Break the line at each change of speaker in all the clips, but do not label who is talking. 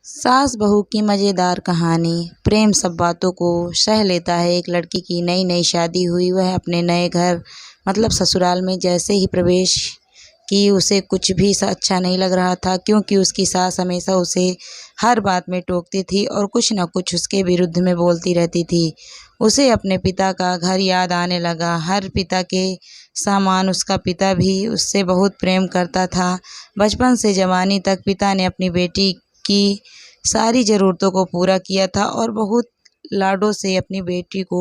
सास बहू की मज़ेदार कहानी। प्रेम सब बातों को सह लेता है। एक लड़की की नई नई शादी हुई। वह अपने नए घर मतलब ससुराल में जैसे ही प्रवेश की उसे कुछ भी अच्छा नहीं लग रहा था, क्योंकि उसकी सास हमेशा उसे हर बात में टोकती थी और कुछ न कुछ उसके विरुद्ध में बोलती रहती थी। उसे अपने पिता का घर याद आने लगा। हर पिता के समान उसका पिता भी उससे बहुत प्रेम करता था। बचपन से जवानी तक पिता ने अपनी बेटी की सारी ज़रूरतों को पूरा किया था और बहुत लाडों से अपनी बेटी को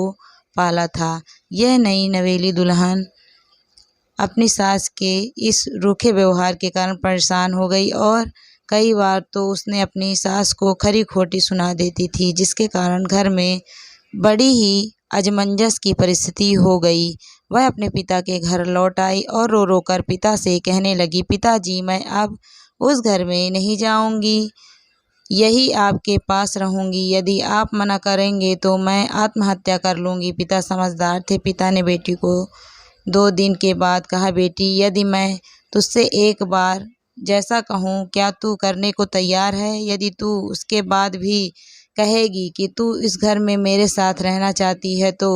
पाला था। यह नई नवेली दुल्हन अपनी सास के इस रूखे व्यवहार के कारण परेशान हो गई और कई बार तो उसने अपनी सास को खरी खोटी सुना देती थी, जिसके कारण घर में बड़ी ही असमंजस की परिस्थिति हो गई। वह अपने पिता के घर लौट आई और रो रो कर पिता से कहने लगी, पिताजी, मैं अब उस घर में नहीं जाऊंगी, यही आपके पास रहूंगी। यदि आप मना करेंगे तो मैं आत्महत्या कर लूंगी। पिता समझदार थे। पिता ने बेटी को 2 दिन के बाद कहा, बेटी, यदि मैं तुझसे एक बार जैसा कहूँ क्या तू करने को तैयार है? यदि तू उसके बाद भी कहेगी कि तू इस घर में मेरे साथ रहना चाहती है तो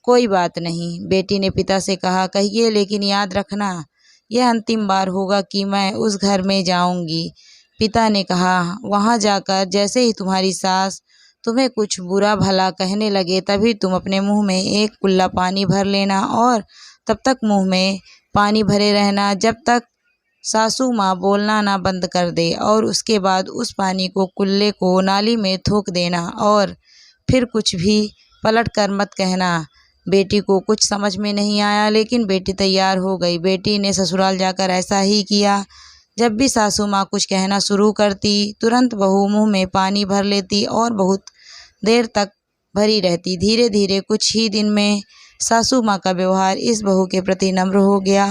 कोई बात नहीं। बेटी ने पिता से कहा, कहिए, लेकिन याद रखना यह अंतिम बार होगा कि मैं उस घर में जाऊंगी। पिता ने कहा, वहां जाकर जैसे ही तुम्हारी सास तुम्हें कुछ बुरा भला कहने लगे तभी तुम अपने मुंह में एक कुल्ला पानी भर लेना और तब तक मुंह में पानी भरे रहना जब तक सासू माँ बोलना ना बंद कर दे, और उसके बाद उस पानी को कुल्ले को नाली में थूक देना और फिर कुछ भी पलट कर मत कहना। बेटी को कुछ समझ में नहीं आया, लेकिन बेटी तैयार हो गई। बेटी ने ससुराल जाकर ऐसा ही किया। जब भी सासू माँ कुछ कहना शुरू करती, तुरंत बहू मुंह में पानी भर लेती और बहुत देर तक भरी रहती। धीरे धीरे कुछ ही दिन में सासू माँ का व्यवहार इस बहू के प्रति नम्र हो गया।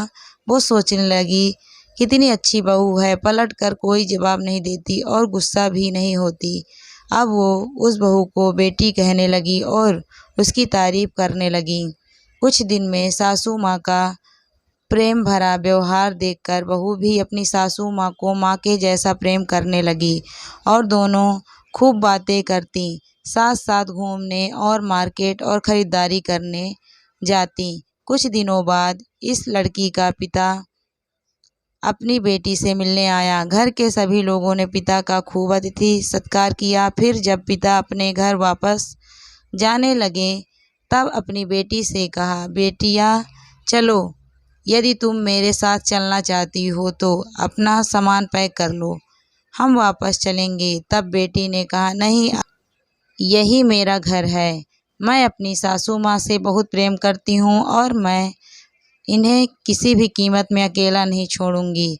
वो सोचने लगी, कितनी अच्छी बहू है, पलट कर कोई जवाब नहीं देती और गुस्सा भी नहीं होती। अब वो उस बहू को बेटी कहने लगी और उसकी तारीफ करने लगी। कुछ दिन में सासू माँ का प्रेम भरा व्यवहार देखकर बहू भी अपनी सासू माँ को माँ के जैसा प्रेम करने लगी और दोनों खूब बातें करती, साथ साथ घूमने और मार्केट और ख़रीदारी करने जाती। कुछ दिनों बाद इस लड़की का पिता अपनी बेटी से मिलने आया। घर के सभी लोगों ने पिता का खूब अतिथि सत्कार किया। फिर जब पिता अपने घर वापस जाने लगे तब अपनी बेटी से कहा, बेटिया, चलो, यदि तुम मेरे साथ चलना चाहती हो तो अपना सामान पैक कर लो, हम वापस चलेंगे। तब बेटी ने कहा, नहीं, यही मेरा घर है। मैं अपनी सासू माँ से बहुत प्रेम करती हूँ और मैं इन्हें किसी भी कीमत में अकेला नहीं छोड़ूंगी।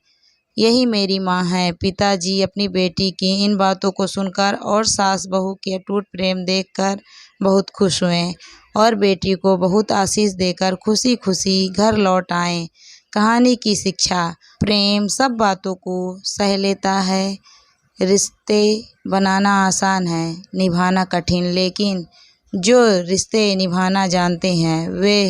यही मेरी माँ है। पिताजी अपनी बेटी की इन बातों को सुनकर और सास बहू के अटूट प्रेम देखकर बहुत खुश हुए और बेटी को बहुत आशीष देकर खुशी खुशी घर लौट आए। कहानी की शिक्षा। प्रेम सब बातों को सह लेता है। रिश्ते बनाना आसान है, निभाना कठिन, लेकिन जो रिश्ते निभाना जानते हैं वे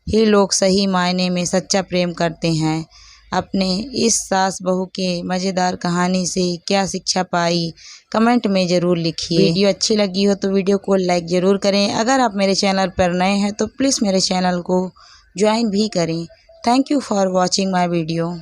ही लोग सही मायने में सच्चा प्रेम करते हैं। अपने इस सास बहू के मज़ेदार कहानी से क्या शिक्षा पाई, कमेंट में ज़रूर लिखिए। वीडियो अच्छी लगी हो तो वीडियो को लाइक ज़रूर करें। अगर आप मेरे चैनल पर नए हैं तो प्लीज़ मेरे चैनल को ज्वाइन भी करें। Thank you for watching my video.